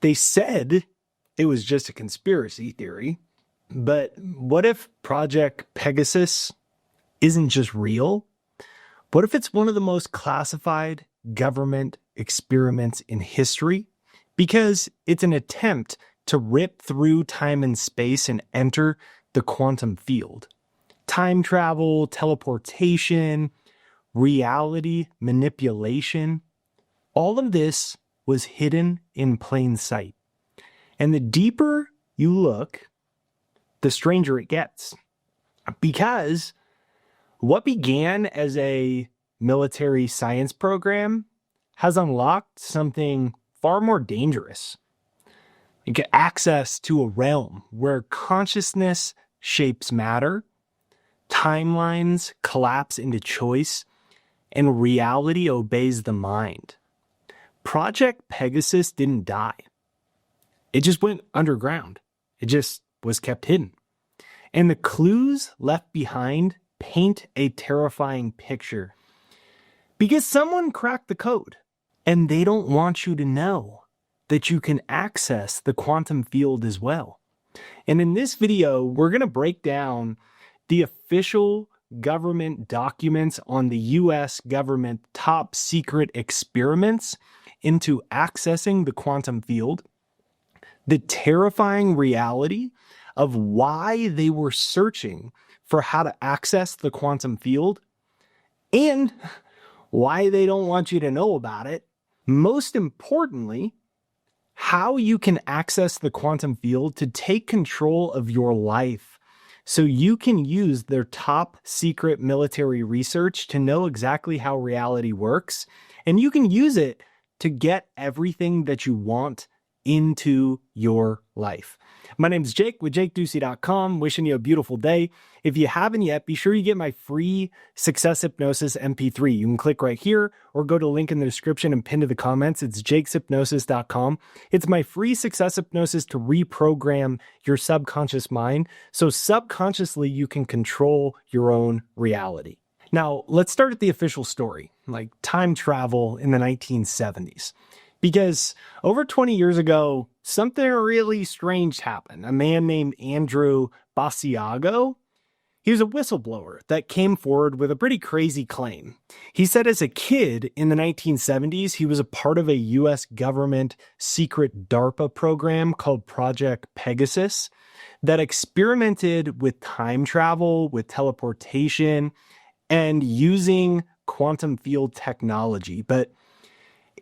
They said it was just a conspiracy theory, but what if Project Pegasus isn't just real? What if it's one of the most classified government experiments in history? Because it's an attempt to rip through time and space and enter the quantum field. Time travel, teleportation, reality manipulation, all of this was hidden in plain sight. And the deeper you look, the stranger it gets. Because what began as a military science program has unlocked something far more dangerous. You get access to a realm where consciousness shapes matter, timelines collapse into choice, and reality obeys the mind. Project Pegasus didn't die. It just went underground. It just was kept hidden. And the clues left behind paint a terrifying picture. Because someone cracked the code, and they don't want you to know that you can access the quantum field as well. And in this video, we're going to break down the official government documents on the US government top secret experiments into accessing the quantum field, the terrifying reality of why they were searching for how to access the quantum field, and why they don't want you to know about it. Most importantly, how you can access the quantum field to take control of your life so you can use their top secret military research to know exactly how reality works, and you can use it to get everything that you want into your life. My name is Jake with JakeDucey.com, wishing you a beautiful day. If you haven't yet, be sure you get my free Success Hypnosis MP3. You can click right here or go to the link in the description and pin to the comments. It's JakesHypnosis.com. It's my free Success Hypnosis to reprogram your subconscious mind so subconsciously you can control your own reality. Now, let's start at the official story, like time travel in the 1970s. Because over 20 years ago, something really strange happened. A man named Andrew Basiago, he was a whistleblower that came forward with a pretty crazy claim. He said as a kid in the 1970s, he was a part of a US government secret DARPA program called Project Pegasus that experimented with time travel, with teleportation, and using quantum field technology. But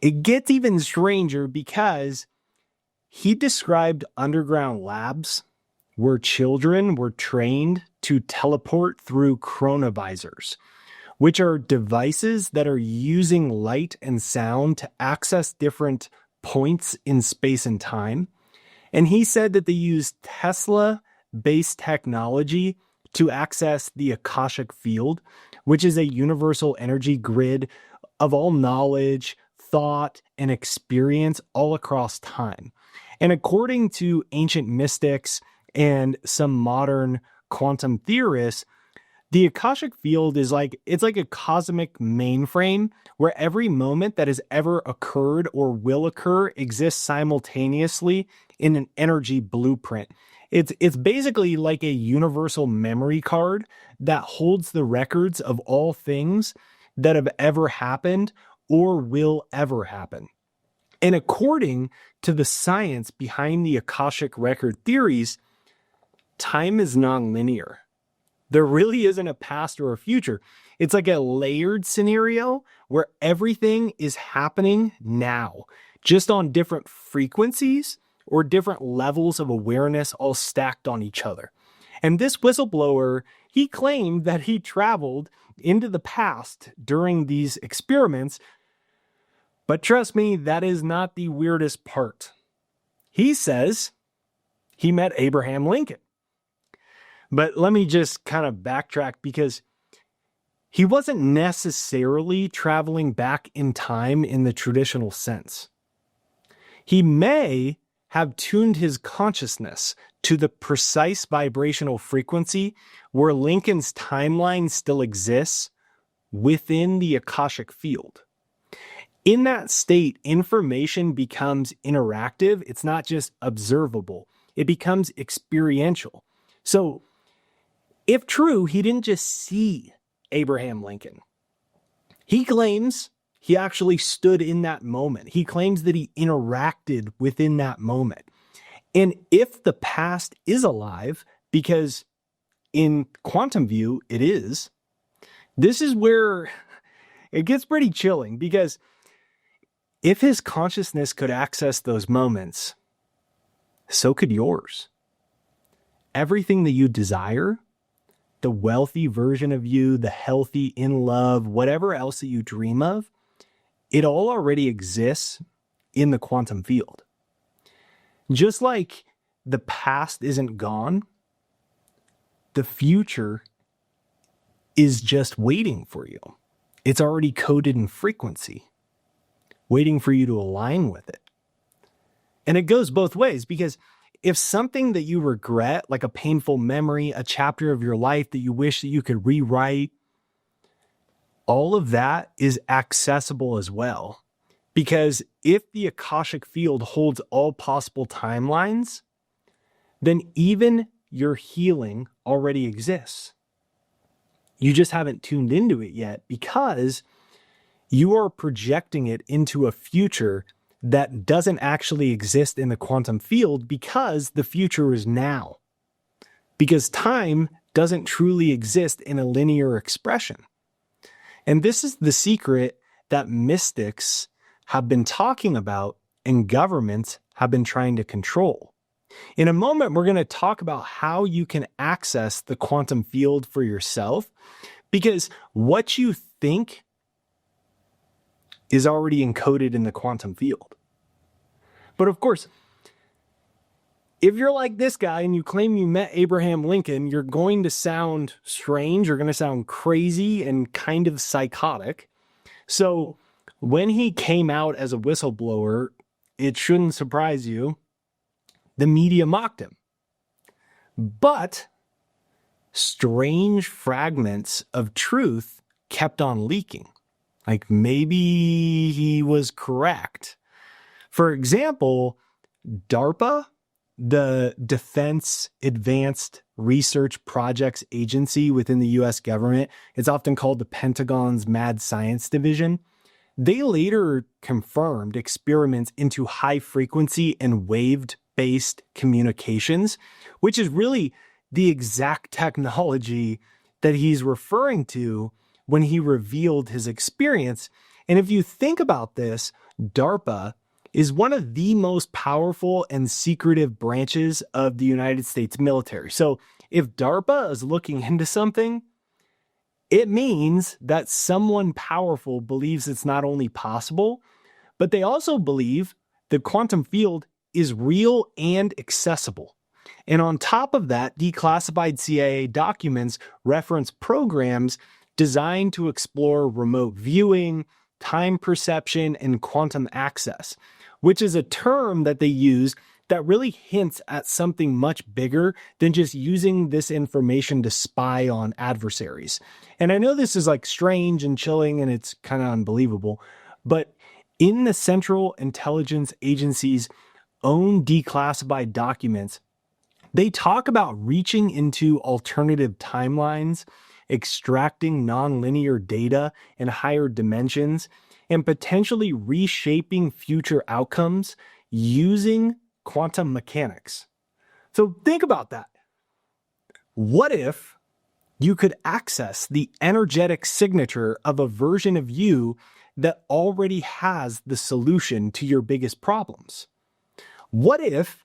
it gets even stranger because he described underground labs where children were trained to teleport through chronovisors, which are devices that are using light and sound to access different points in space and time. And he said that they used Tesla-based technology to access the Akashic field, which is a universal energy grid of all knowledge, thought, and experience all across time. And according to ancient mystics and some modern quantum theorists, the Akashic field is it's like a cosmic mainframe where every moment that has ever occurred or will occur exists simultaneously in an energy blueprint. It's basically like a universal memory card that holds the records of all things that have ever happened or will ever happen. And according to the science behind the Akashic record theories, time is nonlinear. There really isn't a past or a future. It's like a layered scenario where everything is happening now, just on different frequencies or different levels of awareness all stacked on each other. And this whistleblower, he claimed that he traveled into the past during these experiments. But trust me, that is not the weirdest part. He says he met Abraham Lincoln. But let me just kind of backtrack because he wasn't necessarily traveling back in time in the traditional sense. He may have tuned his consciousness to the precise vibrational frequency where Lincoln's timeline still exists within the Akashic field. In that state, information becomes interactive. It's not just observable. It becomes experiential. So if true, he didn't just see Abraham Lincoln. He claims he actually stood in that moment. He claims that he interacted within that moment. And if the past is alive, because in quantum view it is, this is where it gets pretty chilling, because if his consciousness could access those moments, so could yours. Everything that you desire, the wealthy version of you, the healthy, in love, whatever else that you dream of, it all already exists in the quantum field. Just like the past isn't gone, the future is just waiting for you. It's already coded in frequency, waiting for you to align with it. And it goes both ways, because if something that you regret, like a painful memory, a chapter of your life that you wish that you could rewrite, all of that is accessible as well. Because if the Akashic field holds all possible timelines, then even your healing already exists. You just haven't tuned into it yet, because you are projecting it into a future that doesn't actually exist in the quantum field, because the future is now. Because time doesn't truly exist in a linear expression. And this is the secret that mystics have been talking about and governments have been trying to control. In a moment, we're going to talk about how you can access the quantum field for yourself, because what you think is already encoded in the quantum field. But of course, if you're like this guy and you claim you met Abraham Lincoln, you're going to sound strange, you're going to sound crazy and kind of psychotic. So when he came out as a whistleblower, it shouldn't surprise you, the media mocked him. But strange fragments of truth kept on leaking. Like maybe he was correct. For example, DARPA, the Defense Advanced Research Projects Agency within the US government, it's often called the Pentagon's Mad Science Division. They later confirmed experiments into high frequency and wave-based communications, which is really the exact technology that he's referring to when he revealed his experience. And if you think about this, DARPA is one of the most powerful and secretive branches of the United States military. So if DARPA is looking into something, it means that someone powerful believes it's not only possible, but they also believe the quantum field is real and accessible. And on top of that, declassified CIA documents reference programs designed to explore remote viewing, time perception, and quantum access, which is a term that they use that really hints at something much bigger than just using this information to spy on adversaries. And I know this is like strange and chilling and it's kind of unbelievable, but in the Central Intelligence Agency's own declassified documents, they talk about reaching into alternative timelines, extracting nonlinear data in higher dimensions, and potentially reshaping future outcomes using quantum mechanics. So think about that. What if you could access the energetic signature of a version of you that already has the solution to your biggest problems? What if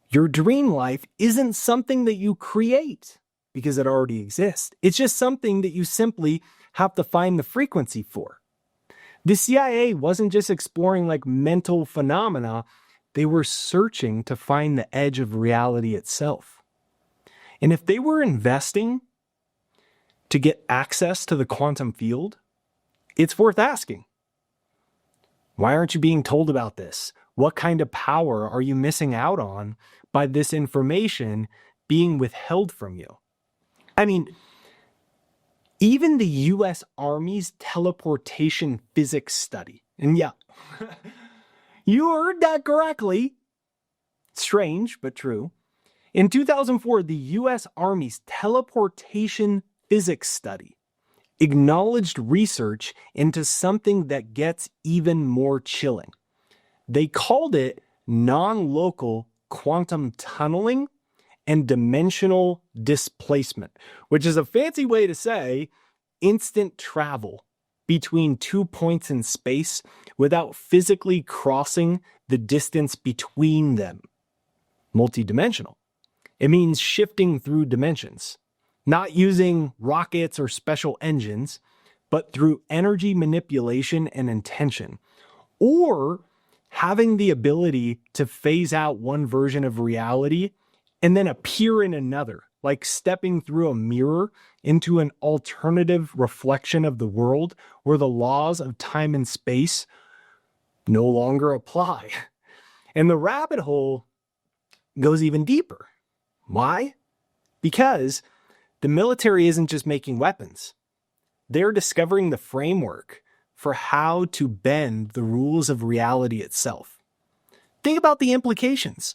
your dream life isn't something that you create because it already exists? It's just something that you simply have to find the frequency for. The CIA wasn't just exploring like mental phenomena, they were searching to find the edge of reality itself. And if they were investing to get access to the quantum field, it's worth asking. Why aren't you being told about this? What kind of power are you missing out on by this information being withheld from you? I mean, even the US Army's teleportation physics study, And yeah, you heard that correctly. Strange, but true. In 2004, the US Army's teleportation physics study acknowledged research into something that gets even more chilling. They called it non-local quantum tunneling and dimensional displacement, which is a fancy way to say instant travel between 2 points in space without physically crossing the distance between them. Multidimensional. It means shifting through dimensions, not using rockets or special engines, but through energy manipulation and intention, or having the ability to phase out one version of reality and then appear in another, like stepping through a mirror into an alternative reflection of the world where the laws of time and space no longer apply. And the rabbit hole goes even deeper. Why? Because the military isn't just making weapons. They're discovering the framework for how to bend the rules of reality itself. Think about the implications.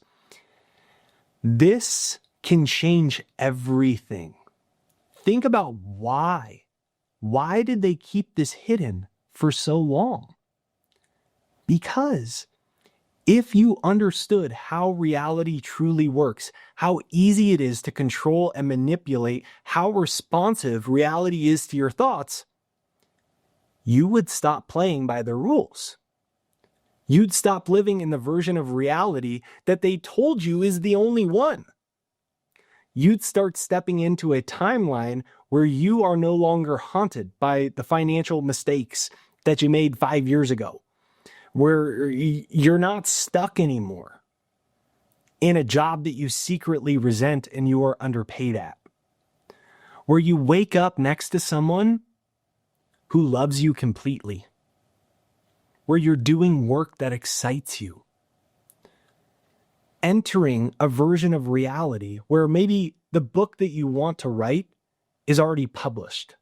This can change everything. Think about why. Why did they keep this hidden for so long? Because if you understood how reality truly works, how easy it is to control and manipulate how responsive reality is to your thoughts, you would stop playing by the rules. You'd stop living in the version of reality that they told you is the only one. You'd start stepping into a timeline where you are no longer haunted by the financial mistakes that you made 5 years ago, where you're not stuck anymore in a job that you secretly resent and you are underpaid at, where you wake up next to someone who loves you completely, where you're doing work that excites you, entering a version of reality where maybe the book that you want to write is already published.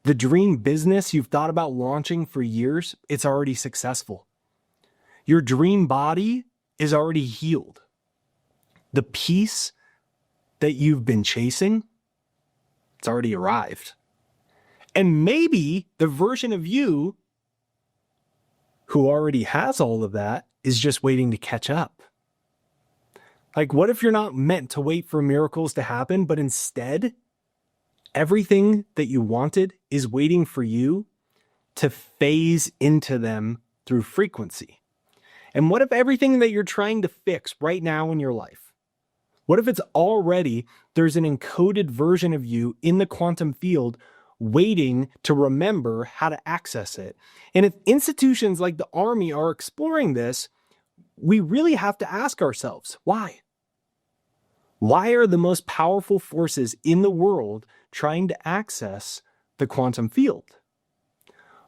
The dream business you've thought about launching for years, it's already successful. Your dream body is already healed. The peace that you've been chasing, it's already arrived. And maybe the version of you who already has all of that is just waiting to catch up. Like, what if you're not meant to wait for miracles to happen, but instead, everything that you wanted is waiting for you to phase into them through frequency? And what if everything that you're trying to fix right now in your life, what if it's already, there's an encoded version of you in the quantum field waiting to remember how to access it? And if institutions like the Army are exploring this, we really have to ask ourselves, why? Why are the most powerful forces in the world trying to access the quantum field?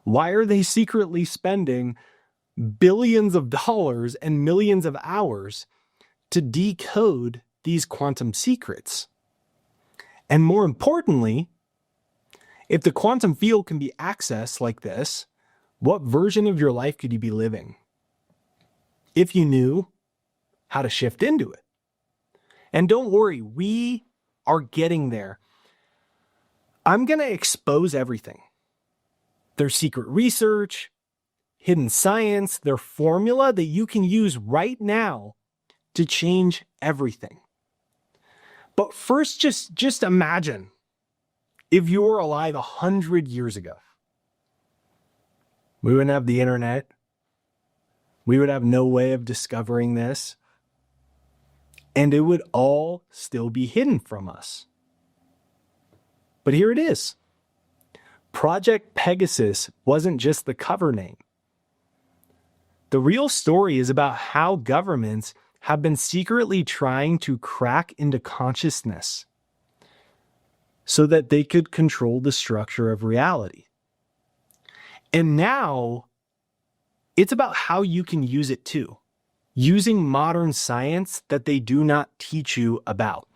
Why are they secretly spending billions of dollars and millions of hours to decode these quantum secrets? And more importantly, if the quantum field can be accessed like this, what version of your life could you be living if you knew how to shift into it? And don't worry, we are getting there. I'm going to expose everything. Their secret research, hidden science, their formula that you can use right now to change everything. But first, just imagine if you were alive 100 years ago. We wouldn't have the internet. We would have no way of discovering this. And it would all still be hidden from us. But here it is. Project Pegasus wasn't just the cover name. The real story is about how governments have been secretly trying to crack into consciousness so that they could control the structure of reality. And now it's about how you can use it too, using modern science that they do not teach you about.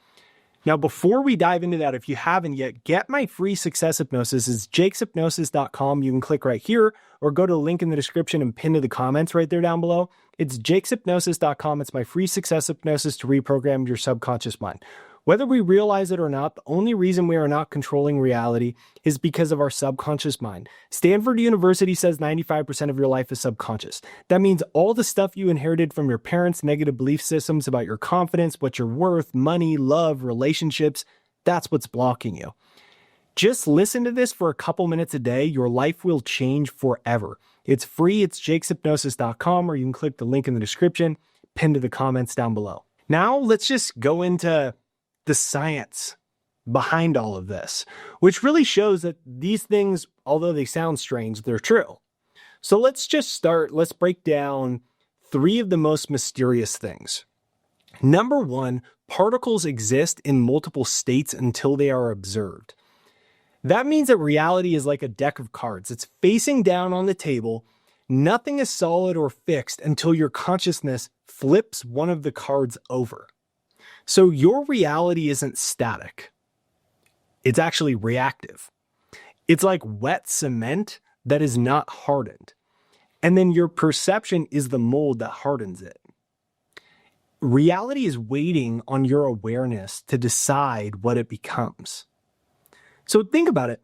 Now, before we dive into that, if you haven't yet, get my free success hypnosis. It's jakeshypnosis.com. You can click right here or go to the link in the description and pin to the comments right there down below. It's jakeshypnosis.com. It's my free success hypnosis to reprogram your subconscious mind. Whether we realize it or not, the only reason we are not controlling reality is because of our subconscious mind. Stanford University says 95% of your life is subconscious. That means all the stuff you inherited from your parents, negative belief systems about your confidence, what you're worth, money, love, relationships, that's what's blocking you. Just listen to this for a couple minutes a day. Your life will change forever. It's free. It's jakeshypnosis.com, or you can click the link in the description, pinned to the comments down below. Now let's just go into the science behind all of this, which really shows that these things, although they sound strange, they're true. So let's break down 3 of the most mysterious things. Number 1, particles exist in multiple states until they are observed. That means that reality is like a deck of cards. It's facing down on the table. Nothing is solid or fixed until your consciousness flips one of the cards over. So your reality isn't static. It's actually reactive. It's like wet cement that is not hardened. And then your perception is the mold that hardens it. Reality is waiting on your awareness to decide what it becomes. So think about it.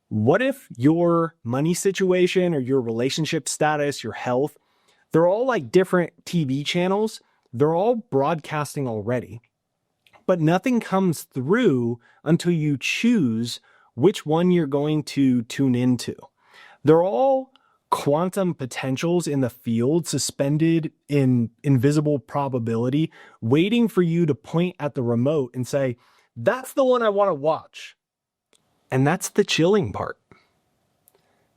What if your money situation or your relationship status, your health, they're all like different TV channels. They're all broadcasting already, but nothing comes through until you choose which one you're going to tune into. They're all quantum potentials in the field, suspended in invisible probability, waiting for you to point at the remote and say, that's the one I want to watch. And that's the chilling part.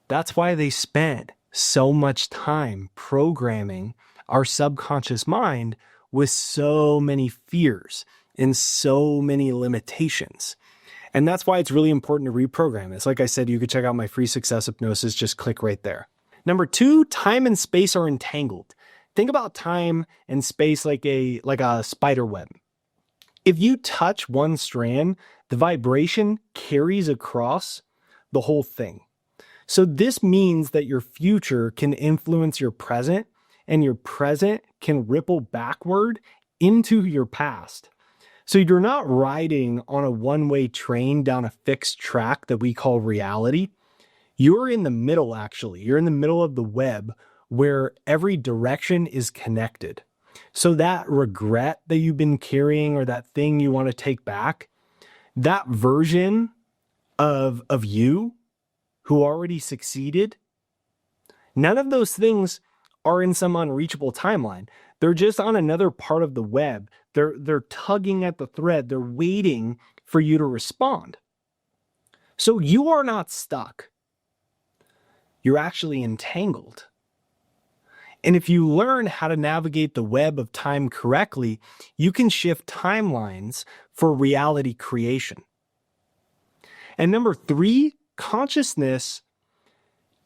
That's why they spent so much time programming our subconscious mind with so many fears and so many limitations. And that's why it's really important to reprogram this. Like I said, you could check out my free success hypnosis. Just click right there. Number 2, time and space are entangled. Think about time and space like a spider web. If you touch one strand, the vibration carries across the whole thing. So this means that your future can influence your present, and your present can ripple backward into your past. So you're not riding on a one-way train down a fixed track that we call reality. You're in the middle, actually. You're in the middle of the web where every direction is connected. So that regret that you've been carrying, or that thing you want to take back, that version of you who already succeeded, none of those things are in some unreachable timeline. They're just on another part of the web. They're tugging at the thread. They're waiting for you to respond. So you are not stuck. You're actually entangled. And if you learn how to navigate the web of time correctly, you can shift timelines for reality creation. And number 3, consciousness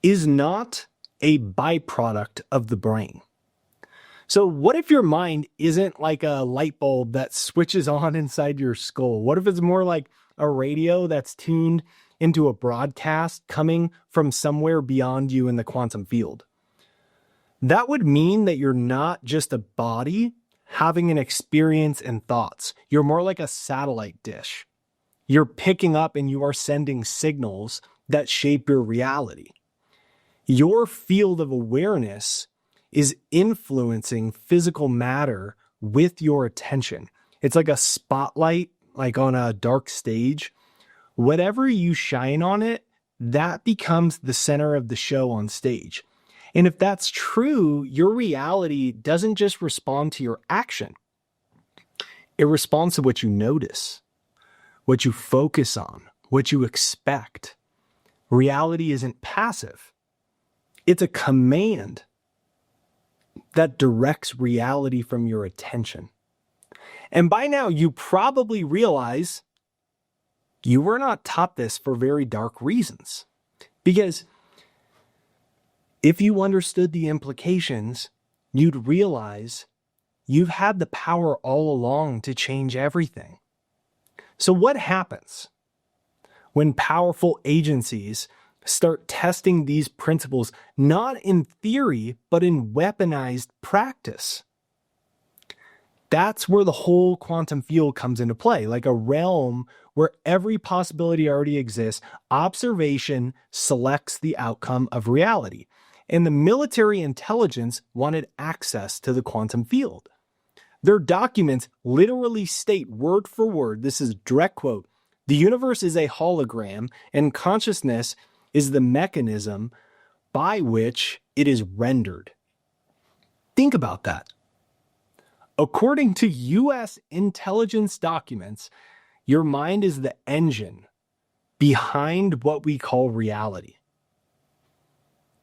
is not a byproduct of the brain. So what if your mind isn't like a light bulb that switches on inside your skull? What if it's more like a radio that's tuned into a broadcast coming from somewhere beyond you in the quantum field? That would mean that you're not just a body having an experience and thoughts. You're more like a satellite dish. You're picking up and you are sending signals that shape your reality. Your field of awareness is influencing physical matter with your attention. It's like a spotlight, like on a dark stage. Whatever you shine on it, that becomes the center of the show on stage. And if that's true, your reality doesn't just respond to your action. It responds to what you notice, what you focus on, what you expect. Reality isn't passive. It's a command that directs reality from your attention. And by now, you probably realize you were not taught this for very dark reasons. Because if you understood the implications, you'd realize you've had the power all along to change everything. So what happens when powerful agencies start testing these principles, not in theory, but in weaponized practice? That's where the whole quantum field comes into play, like a realm where every possibility already exists. Observation selects the outcome of reality. And the military intelligence wanted access to the quantum field. Their documents literally state word for word, this is a direct quote, "The universe is a hologram, and consciousness is the mechanism by which it is rendered." Think about that. According to US intelligence documents, your mind is the engine behind what we call reality.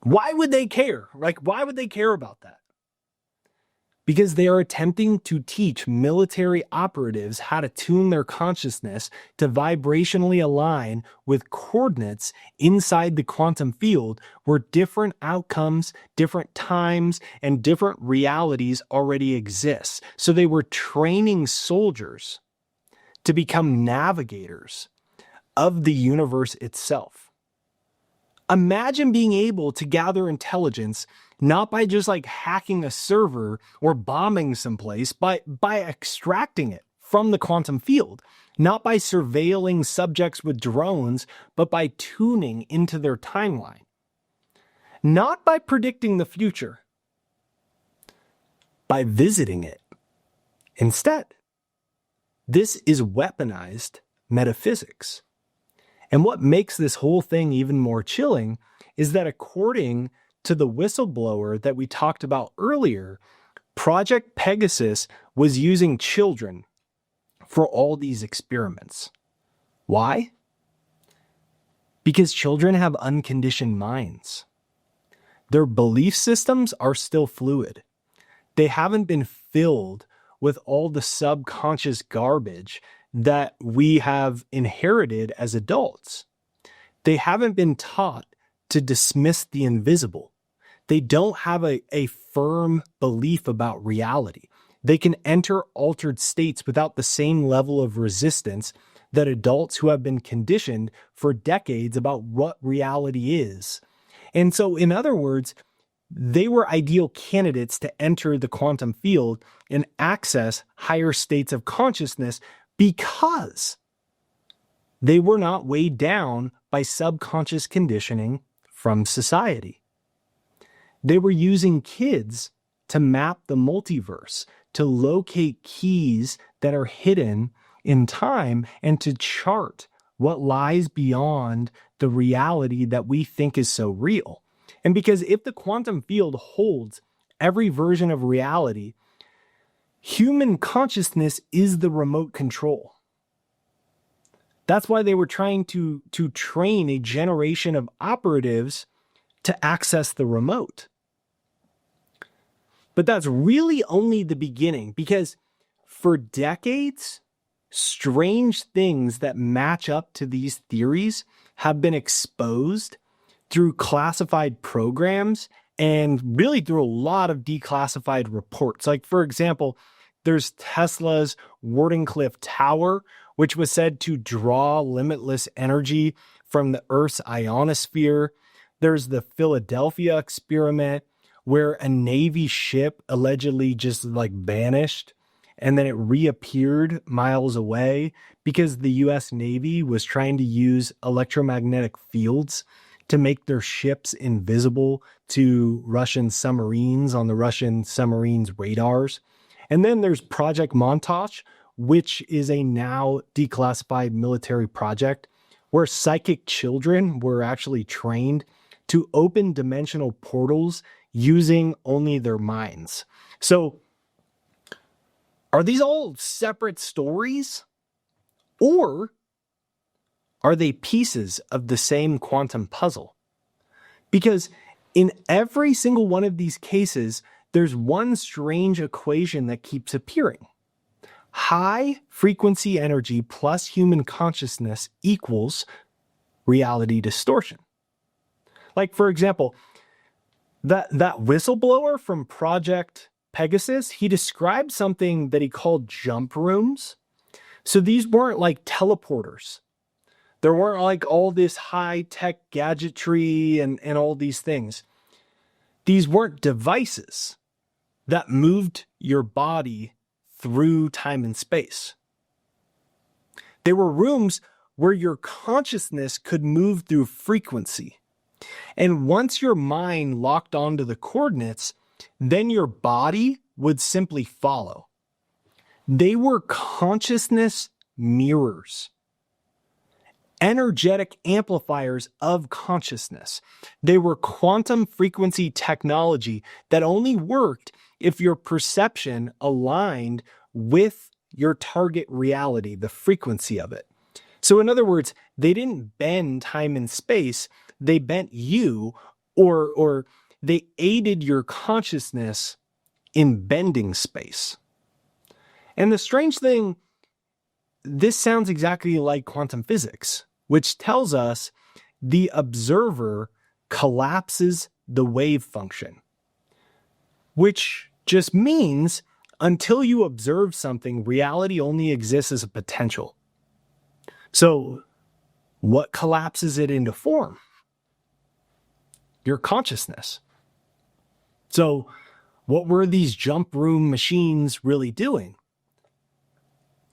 Why would they care? Why would they care about that? Because they are attempting to teach military operatives how to tune their consciousness to vibrationally align with coordinates inside the quantum field where different outcomes, different times, and different realities already exist. So they were training soldiers to become navigators of the universe itself. Imagine being able to gather intelligence not by just hacking a server or bombing someplace, by extracting it from the quantum field, not by surveilling subjects with drones, but by tuning into their timeline, not by predicting the future, by visiting it instead. This is weaponized metaphysics. And what makes this whole thing even more chilling is that according to the whistleblower that we talked about earlier, Project Pegasus was using children for all these experiments. Why? Because children have unconditioned minds. Their belief systems are still fluid. They haven't been filled with all the subconscious garbage that we have inherited as adults. They haven't been taught to dismiss the invisible. They don't have a firm belief about reality. They can enter altered states without the same level of resistance that adults who have been conditioned for decades about what reality is. And so, in other words, they were ideal candidates to enter the quantum field and access higher states of consciousness because they were not weighed down by subconscious conditioning from society. They were using kids to map the multiverse, to locate keys that are hidden in time, and to chart what lies beyond the reality that we think is so real. And because if the quantum field holds every version of reality, human consciousness is the remote control. That's why they were trying to train a generation of operatives to access the remote. But that's really only the beginning, because for decades, strange things that match up to these theories have been exposed through classified programs and really through a lot of declassified reports. Like, for example, there's Tesla's Wardenclyffe Tower, which was said to draw limitless energy from the Earth's ionosphere. There's the Philadelphia experiment, where a Navy ship allegedly just vanished and then it reappeared miles away because the US Navy was trying to use electromagnetic fields to make their ships invisible to Russian submarines on the Russian submarines' radars. And then there's Project Montauk, which is a now declassified military project where psychic children were actually trained to open dimensional portals using only their minds. So, are these all separate stories? Or are they pieces of the same quantum puzzle? Because in every single one of these cases, there's one strange equation that keeps appearing. High frequency energy plus human consciousness equals reality distortion. Like, for example, that whistleblower from Project Pegasus, he described something that he called jump rooms. So these weren't like teleporters. There weren't like all this high-tech gadgetry and all these things. These weren't devices that moved your body through time and space. They were rooms where your consciousness could move through frequency. And once your mind locked onto the coordinates, then your body would simply follow. They were consciousness mirrors, energetic amplifiers of consciousness. They were quantum frequency technology that only worked if your perception aligned with your target reality, the frequency of it. So in other words, they didn't bend time and space, they bent you, or they aided your consciousness in bending space. And the strange thing, this sounds exactly like quantum physics, which tells us the observer collapses the wave function, which just means until you observe something, reality only exists as a potential. So what collapses it into form? Your consciousness. So what were these jump room machines really doing?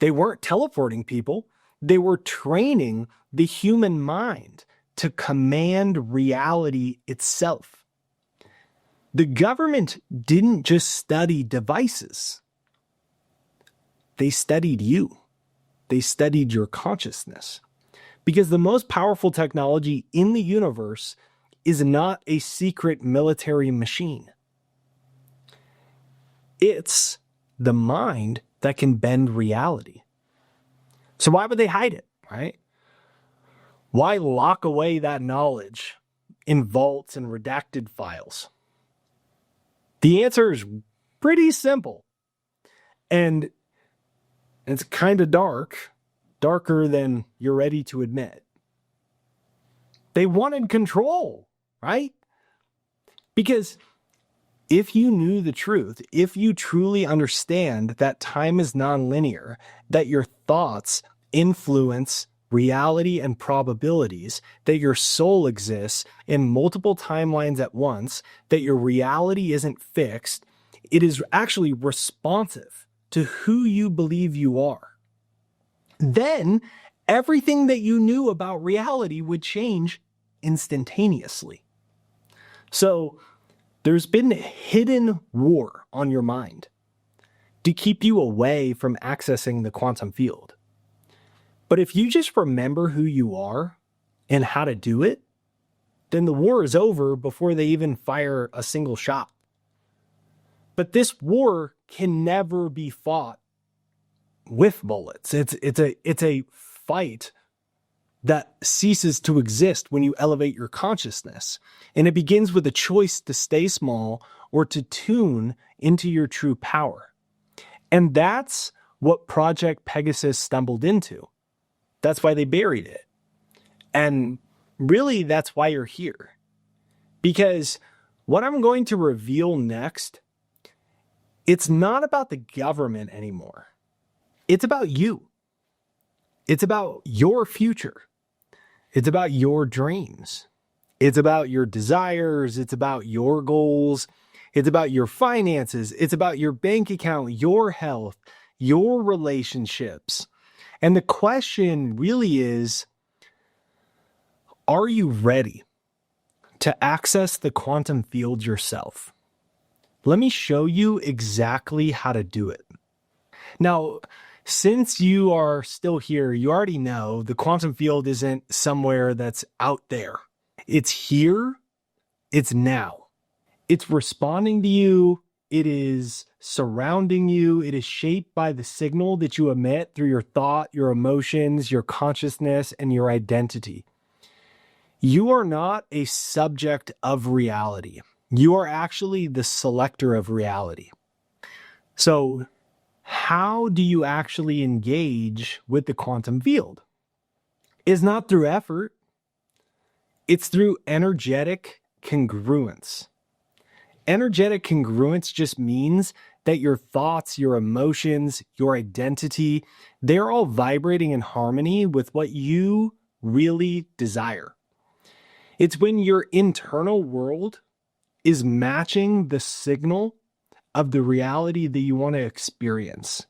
They weren't teleporting people. They were training the human mind to command reality itself. The government didn't just study devices. They studied you. They studied your consciousness. Because the most powerful technology in the universe is not a secret military machine. It's the mind that can bend reality. So why would they hide it, right? Why lock away that knowledge in vaults and redacted files? The answer is pretty simple. And it's kind of darker than you're ready to admit. They wanted control, right? Because if you knew the truth, if you truly understand that time is nonlinear, that your thoughts influence reality and probabilities, that your soul exists in multiple timelines at once, that your reality isn't fixed, it is actually responsive to who you believe you are, then everything that you knew about reality would change instantaneously. So there's been a hidden war on your mind to keep you away from accessing the quantum field. But if you just remember who you are and how to do it, then the war is over before they even fire a single shot. But this war can never be fought with bullets. It's a fight that ceases to exist when you elevate your consciousness. And it begins with a choice to stay small or to tune into your true power. And that's what Project Pegasus stumbled into. That's why they buried it. And really, that's why you're here. Because what I'm going to reveal next, it's not about the government anymore. It's about you. It's about your future. It's about your dreams. It's about your desires. It's about your goals. It's about your finances. It's about your bank account, your health, your relationships. And the question really is, are you ready to access the quantum field yourself? Let me show you exactly how to do it. Now, since you are still here, you already know the quantum field isn't somewhere that's out there. It's here. It's now. It's responding to you. It is surrounding you. It is shaped by the signal that you emit through your thought, your emotions, your consciousness, and your identity. You are not a subject of reality. You are actually the selector of reality. So, how do you actually engage with the quantum field? It's not through effort. It's through energetic congruence. Energetic congruence just means that your thoughts, your emotions, your identity, they're all vibrating in harmony with what you really desire. It's when your internal world is matching the signal of the reality that you want to experience.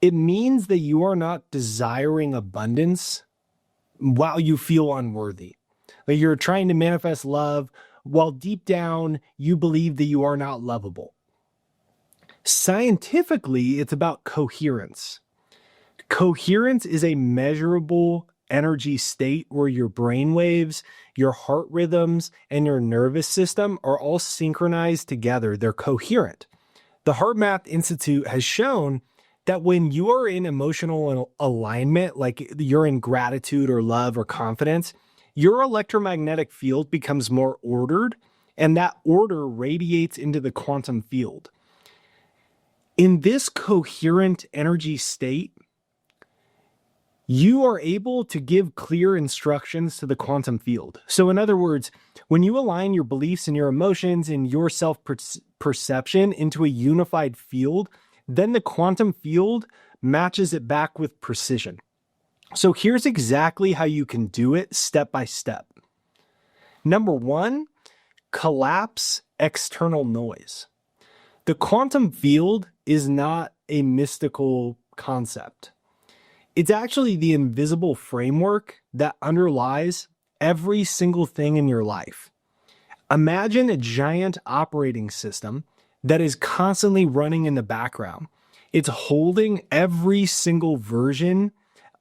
It means that you are not desiring abundance while you feel unworthy. That you're trying to manifest love while deep down you believe that you are not lovable. Scientifically, it's about coherence. Coherence is a measurable energy state where your brain waves, your heart rhythms, and your nervous system are all synchronized together. They're coherent. The HeartMath Institute has shown that when you are in emotional alignment, like you're in gratitude or love or confidence, your electromagnetic field becomes more ordered, and that order radiates into the quantum field. In this coherent energy state, you are able to give clear instructions to the quantum field. So in other words, when you align your beliefs and your emotions and your self-perception into a unified field, then the quantum field matches it back with precision. So here's exactly how you can do it step by step. Number one, collapse external noise. The quantum field is not a mystical concept. It's actually the invisible framework that underlies every single thing in your life. Imagine a giant operating system that is constantly running in the background. It's holding every single version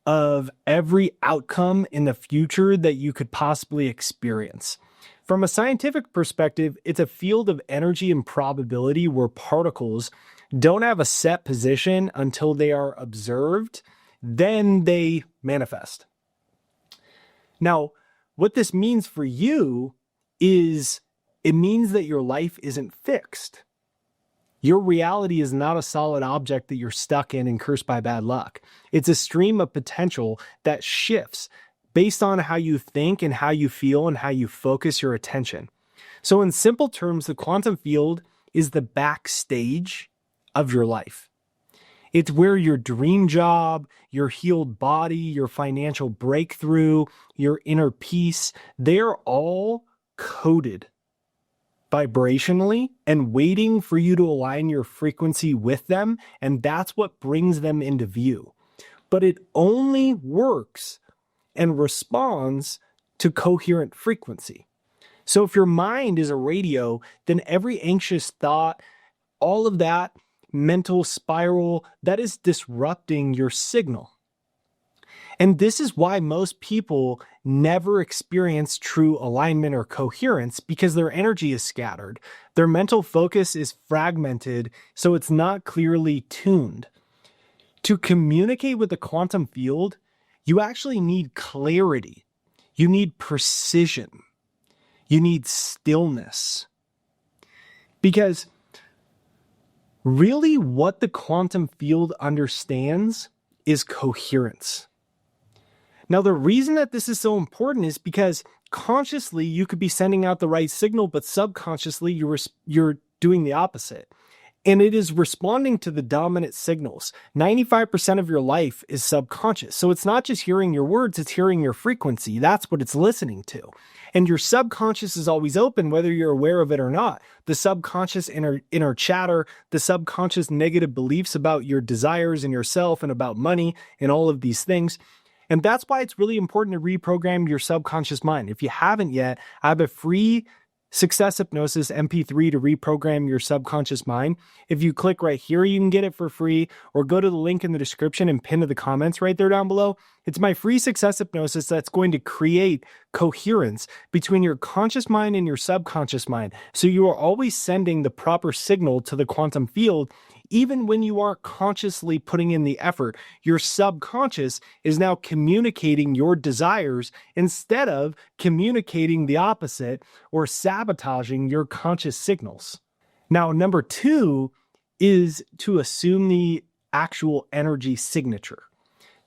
of every outcome in the future that you could possibly experience. From a scientific perspective, it's a field of energy and probability where particles don't have a set position until they are observed, then they manifest. Now, what this means for you is it means that your life isn't fixed. Your reality is not a solid object that you're stuck in and cursed by bad luck. It's a stream of potential that shifts based on how you think and how you feel and how you focus your attention. So in simple terms, the quantum field is the backstage of your life. It's where your dream job, your healed body, your financial breakthrough, your inner peace, they're all coded vibrationally and waiting for you to align your frequency with them. And that's what brings them into view. But it only works and responds to coherent frequency. So if your mind is a radio, then every anxious thought, all of that mental spiral, that is disrupting your signal. And this is why most people never experience true alignment or coherence, because their energy is scattered. Their mental focus is fragmented, so it's not clearly tuned. To communicate with the quantum field, you actually need clarity. You need precision. You need stillness. Because really what the quantum field understands is coherence. Now, the reason that this is so important is because consciously you could be sending out the right signal, but subconsciously you're doing the opposite. And it is responding to the dominant signals. 95% of your life is subconscious. So it's not just hearing your words, it's hearing your frequency. That's what it's listening to. And your subconscious is always open, whether you're aware of it or not. The subconscious inner chatter, the subconscious negative beliefs about your desires and yourself and about money and all of these things. And that's why it's really important to reprogram your subconscious mind. If you haven't yet, I have a free Success Hypnosis MP3 to reprogram your subconscious mind. If you click right here, you can get it for free, or go to the link in the description and pin to the comments right there down below. It's my free Success Hypnosis that's going to create coherence between your conscious mind and your subconscious mind. So you are always sending the proper signal to the quantum field, even when you aren't consciously putting in the effort. Your subconscious is now communicating your desires instead of communicating the opposite or sabotaging your conscious signals. Now, number two is to assume the actual energy signature.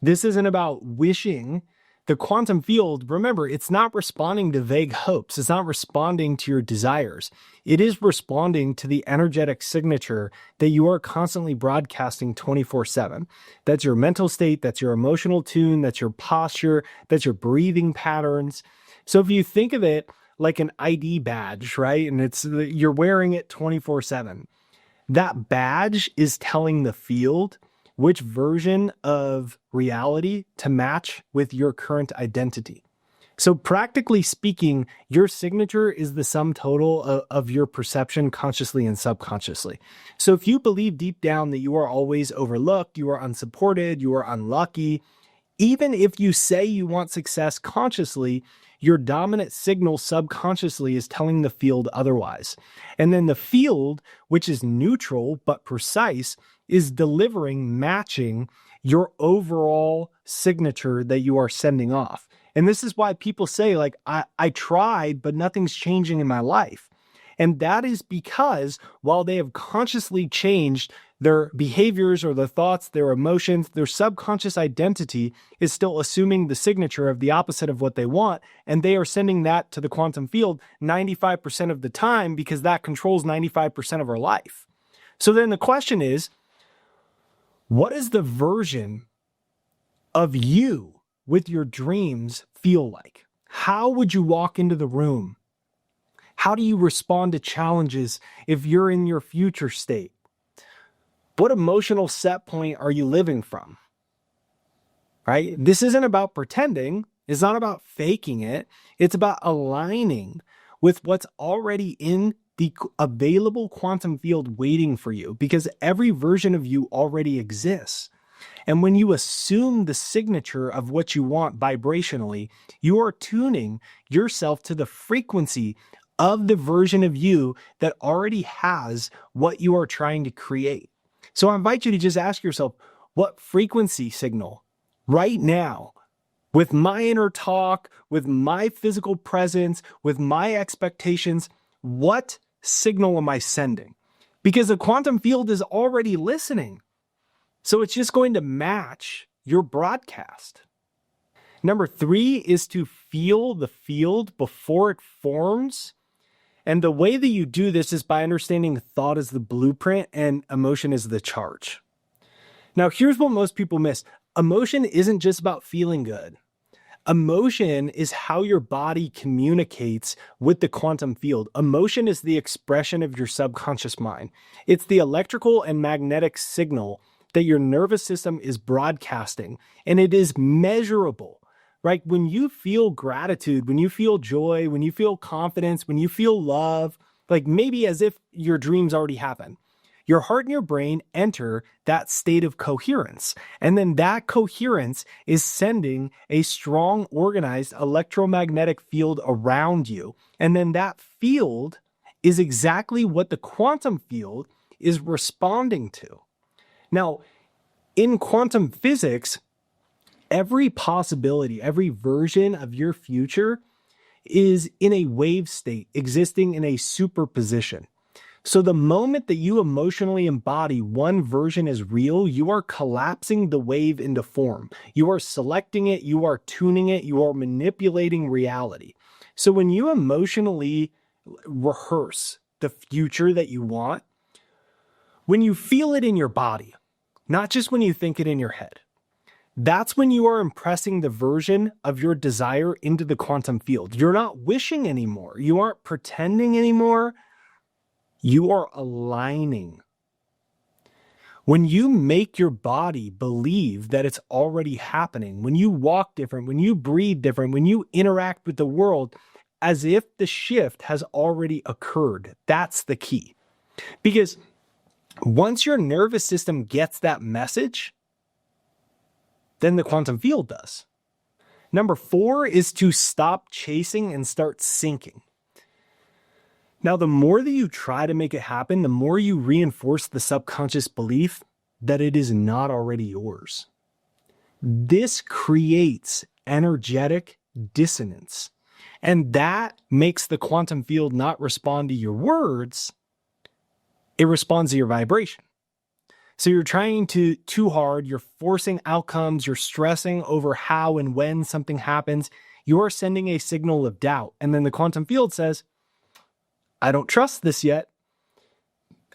This isn't about wishing The quantum field, remember, it's not responding to vague hopes. It's not responding to your desires. It is responding to the energetic signature that you are constantly broadcasting 24/7. That's your mental state, that's your emotional tune, that's your posture, that's your breathing patterns. So if you think of it like an ID badge, right? And you're wearing it 24/7. That badge is telling the field which version of reality to match with your current identity. So practically speaking, your signature is the sum total of your perception consciously and subconsciously. So if you believe deep down that you are always overlooked, you are unsupported, you are unlucky, even if you say you want success consciously, your dominant signal subconsciously is telling the field otherwise. And then the field, which is neutral but precise, is delivering, matching your overall signature that you are sending off. And this is why people say, like, I tried, but nothing's changing in my life. And that is because while they have consciously changed their behaviors or their thoughts, their emotions, their subconscious identity is still assuming the signature of the opposite of what they want. And they are sending that to the quantum field 95% of the time because that controls 95% of our life. So then the question is, what does the version of you with your dreams feel like? How would you walk into the room? How do you respond to challenges if you're in your future state? What emotional set point are you living from? Right? This isn't about pretending. It's not about faking it. It's about aligning with what's already in the available quantum field waiting for you, because every version of you already exists. And when you assume the signature of what you want vibrationally, you are tuning yourself to the frequency of the version of you that already has what you are trying to create. So I invite you to just ask yourself, what frequency signal right now, with my inner talk, with my physical presence, with my expectations, what signal am I sending? Because the quantum field is already listening. So it's just going to match your broadcast. Number 3 is to feel the field before it forms. And the way that you do this is by understanding thought is the blueprint and emotion is the charge. Now, here's what most people miss. Emotion isn't just about feeling good. Emotion is how your body communicates with the quantum field. Emotion is the expression of your subconscious mind. It's the electrical and magnetic signal that your nervous system is broadcasting, and it is measurable. Right? When you feel gratitude, when you feel joy, when you feel confidence, when you feel love, like maybe as if your dreams already happened, your heart and your brain enter that state of coherence. And then that coherence is sending a strong, organized electromagnetic field around you. And then that field is exactly what the quantum field is responding to. Now, in quantum physics, every possibility, every version of your future is in a wave state, existing in a superposition. So the moment that you emotionally embody one version as real, you are collapsing the wave into form. You are selecting it, you are tuning it, you are manipulating reality. So when you emotionally rehearse the future that you want, when you feel it in your body, not just when you think it in your head, that's when you are impressing the version of your desire into the quantum field. You're not wishing anymore. You aren't pretending anymore. You are aligning. When you make your body believe that it's already happening, when you walk different, when you breathe different, when you interact with the world as if the shift has already occurred, that's the key. Because once your nervous system gets that message, then the quantum field does. Number 4 is to stop chasing and start sinking. Now, the more that you try to make it happen, the more you reinforce the subconscious belief that it is not already yours. This creates energetic dissonance, and that makes the quantum field not respond to your words. It responds to your vibration. So you're trying too hard, you're forcing outcomes, you're stressing over how and when something happens. You're sending a signal of doubt. And then the quantum field says, I don't trust this yet.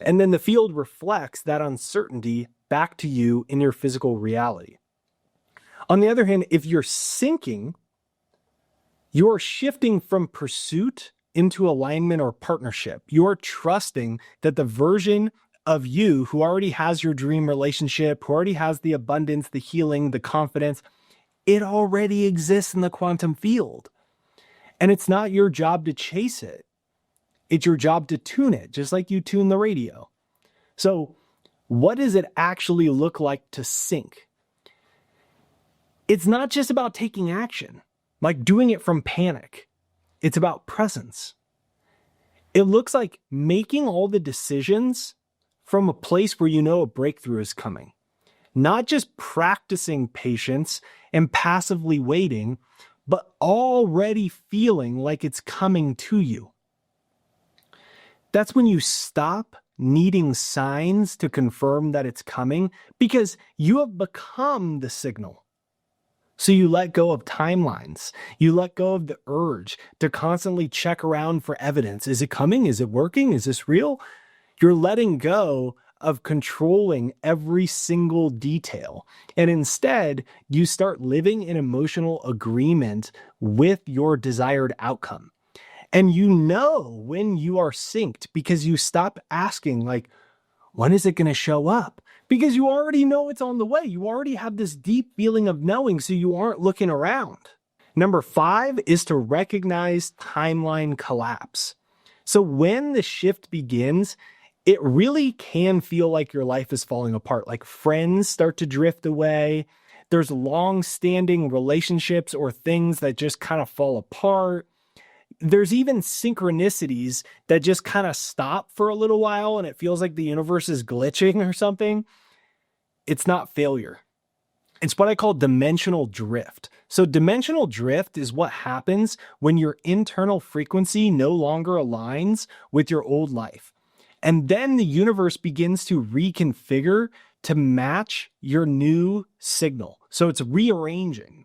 And then the field reflects that uncertainty back to you in your physical reality. On the other hand, if you're sinking, you're shifting from pursuit into alignment or partnership. You're trusting that the version of you who already has your dream relationship, who already has the abundance, the healing, the confidence, it already exists in the quantum field. And it's not your job to chase it. It's your job to tune it, just like you tune the radio. So what does it actually look like to sync? It's not just about taking action, like doing it from panic. It's about presence. It looks like making all the decisions from a place where you know a breakthrough is coming. Not just practicing patience and passively waiting, but already feeling like it's coming to you. That's when you stop needing signs to confirm that it's coming, because you have become the signal. So you let go of timelines. You let go of the urge to constantly check around for evidence. Is it coming? Is it working? Is this real? You're letting go of controlling every single detail. And instead, you start living in emotional agreement with your desired outcome. And you know when you are synced because you stop asking, like, when is it going to show up? Because you already know it's on the way. You already have this deep feeling of knowing, so you aren't looking around. Number 5 is to recognize timeline collapse. So when the shift begins, it really can feel like your life is falling apart. Like friends start to drift away. There's long-standing relationships or things that just kind of fall apart. There's even synchronicities that just kind of stop for a little while and it feels like the universe is glitching or something. It's not failure. It's what I call dimensional drift. So dimensional drift is what happens when your internal frequency no longer aligns with your old life. And then the universe begins to reconfigure to match your new signal. So it's rearranging.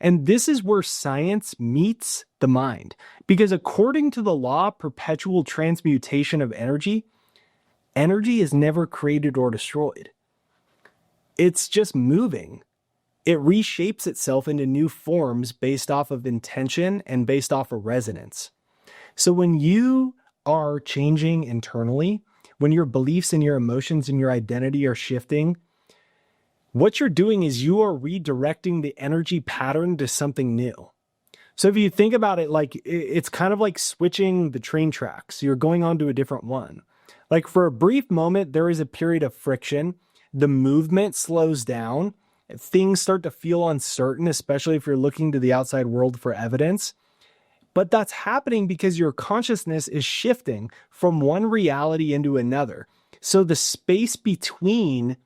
And this is where science meets the mind. Because according to the law of perpetual transmutation of energy, energy is never created or destroyed. It's just moving. It reshapes itself into new forms based off of intention and based off of resonance. So when you are changing internally, when your beliefs and your emotions and your identity are shifting, what you're doing is you are redirecting the energy pattern to something new. So if you think about it, like it's kind of like switching the train tracks. You're going on to a different one. Like for a brief moment, there is a period of friction. The movement slows down. Things start to feel uncertain, especially if you're looking to the outside world for evidence. But that's happening because your consciousness is shifting from one reality into another. So the space between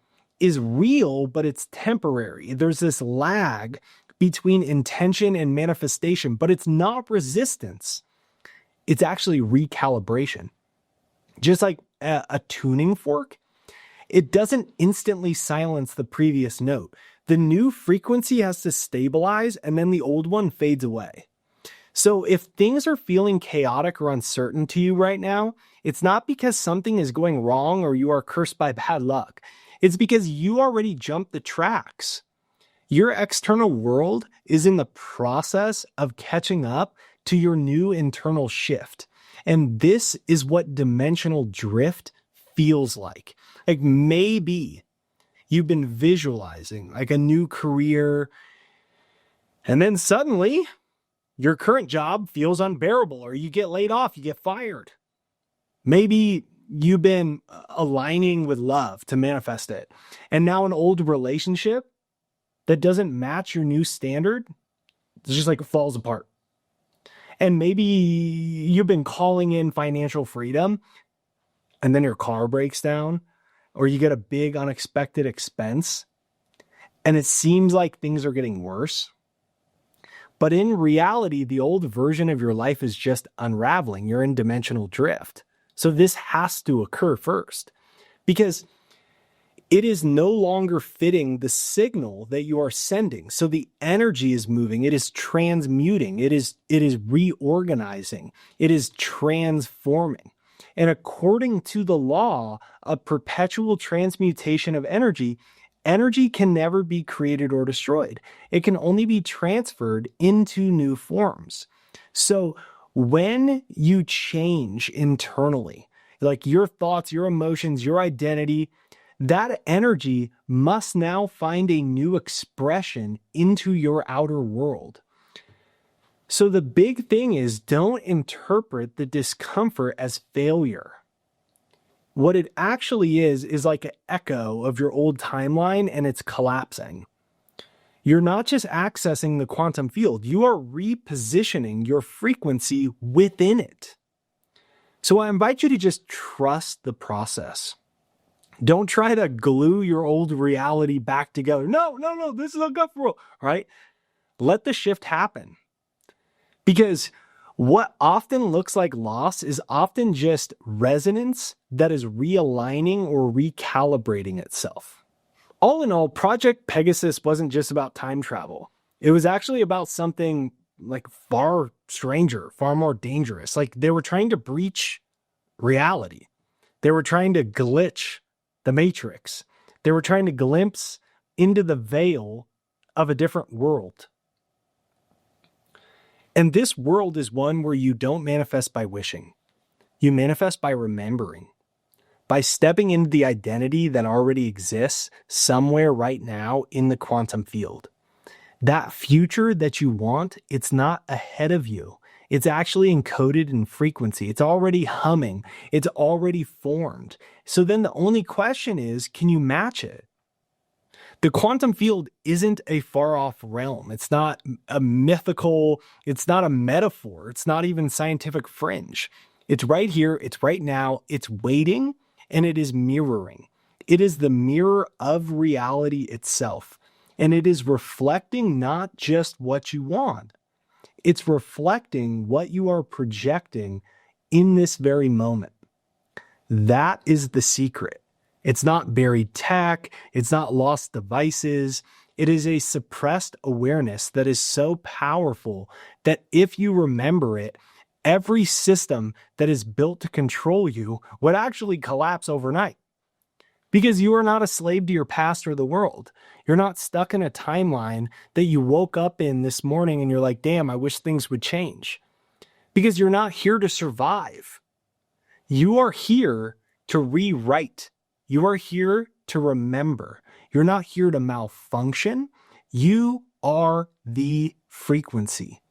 is real, but it's temporary. There's this lag between intention and manifestation, but it's not resistance. It's actually recalibration. Just like a tuning fork, it doesn't instantly silence the previous note. The new frequency has to stabilize and then the old one fades away. So if things are feeling chaotic or uncertain to you right now, it's not because something is going wrong or you are cursed by bad luck. It's because you already jumped the tracks. Your external world is in the process of catching up to your new internal shift. And this is what dimensional drift feels like. Like maybe you've been visualizing like a new career, and then suddenly your current job feels unbearable, or you get laid off, you get fired. Maybe you've been aligning with love to manifest it, and now an old relationship that doesn't match your new standard, it's just like it falls apart. And maybe you've been calling in financial freedom, and then your car breaks down, or you get a big unexpected expense, and it seems like things are getting worse. But in reality, the old version of your life is just unraveling. You're in dimensional drift. So this has to occur first. Because it is no longer fitting the signal that you are sending. So the energy is moving, it is transmuting, it is reorganizing, it is transforming. And according to the law of perpetual transmutation of energy, energy can never be created or destroyed. It can only be transferred into new forms. So when you change internally, like your thoughts, your emotions, your identity, that energy must now find a new expression into your outer world. So the big thing is, don't interpret the discomfort as failure. What it actually is like an echo of your old timeline, and it's collapsing. You're not just accessing the quantum field, you are repositioning your frequency within it. So I invite you to just trust the process. Don't try to glue your old reality back together. No, this is uncomfortable, right? Let the shift happen. Because what often looks like loss is often just resonance that is realigning or recalibrating itself. All in all, Project Pegasus wasn't just about time travel. It was actually about something like far stranger, far more dangerous. Like they were trying to breach reality. They were trying to glitch the matrix. They were trying to glimpse into the veil of a different world. And this world is one where you don't manifest by wishing. You manifest by remembering, by stepping into the identity that already exists somewhere right now in the quantum field. That future that you want, it's not ahead of you. It's actually encoded in frequency. It's already humming. It's already formed. So then the only question is, can you match it? The quantum field isn't a far off realm. It's not a mythical, it's not a metaphor. It's not even scientific fringe. It's right here. It's right now. It's waiting, and it is mirroring. It is the mirror of reality itself. And it is reflecting not just what you want. It's reflecting what you are projecting in this very moment. That is the secret. It's not buried tech. It's not lost devices. It is a suppressed awareness that is so powerful that if you remember it, every system that is built to control you would actually collapse overnight. Because you are not a slave to your past or the world. You're not stuck in a timeline that you woke up in this morning and you're like, damn, I wish things would change. Because you're not here to survive. You are here to rewrite. You are here to remember. You're not here to malfunction. You are the frequency.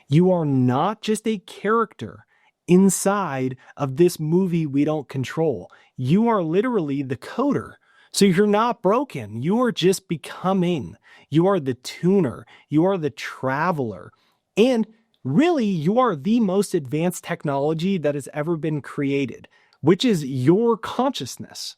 You are not just a character inside of this movie we don't control. You are literally the coder. So you're not broken. You are just becoming. You are the tuner. You are the traveler. And really, you are the most advanced technology that has ever been created, which is your consciousness.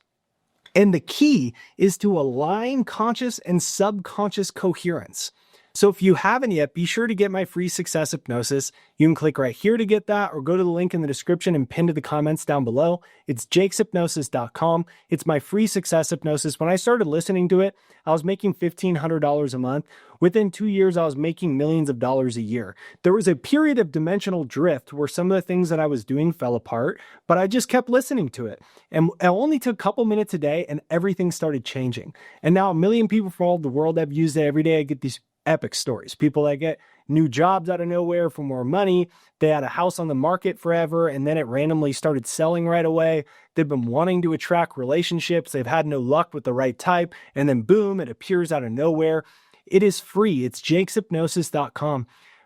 And the key is to align conscious and subconscious coherence. So if you haven't yet, be sure to get my free success hypnosis. You can click right here to get that, or go to the link in the description and pin to the comments down below. It's jakeshypnosis.com. It's my free success hypnosis. When I started listening to it, I was making $1,500 a month. Within 2 years, I was making millions of dollars a year. There was a period of dimensional drift where some of the things that I was doing fell apart, but I just kept listening to it. And it only took a couple minutes a day, and everything started changing. And now 1 million people from all over the world have used it every day. I get these epic stories. People that get new jobs out of nowhere for more money. They had a house on the market forever, and then it randomly started selling right away. They've been wanting to attract relationships. They've had no luck with the right type, and then boom, it appears out of nowhere. It is free. It's jakeshypnosis.com.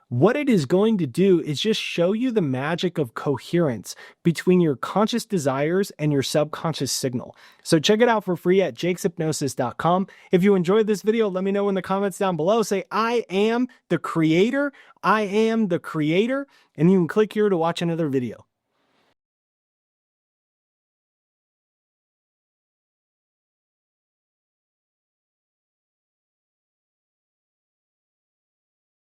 What it is going to do is just show you the magic of coherence between your conscious desires and your subconscious signal. So check it out for free at jakeshypnosis.com. If you enjoyed this video, let me know in the comments down below. Say, I am the creator. I am the creator. And you can click here to watch another video.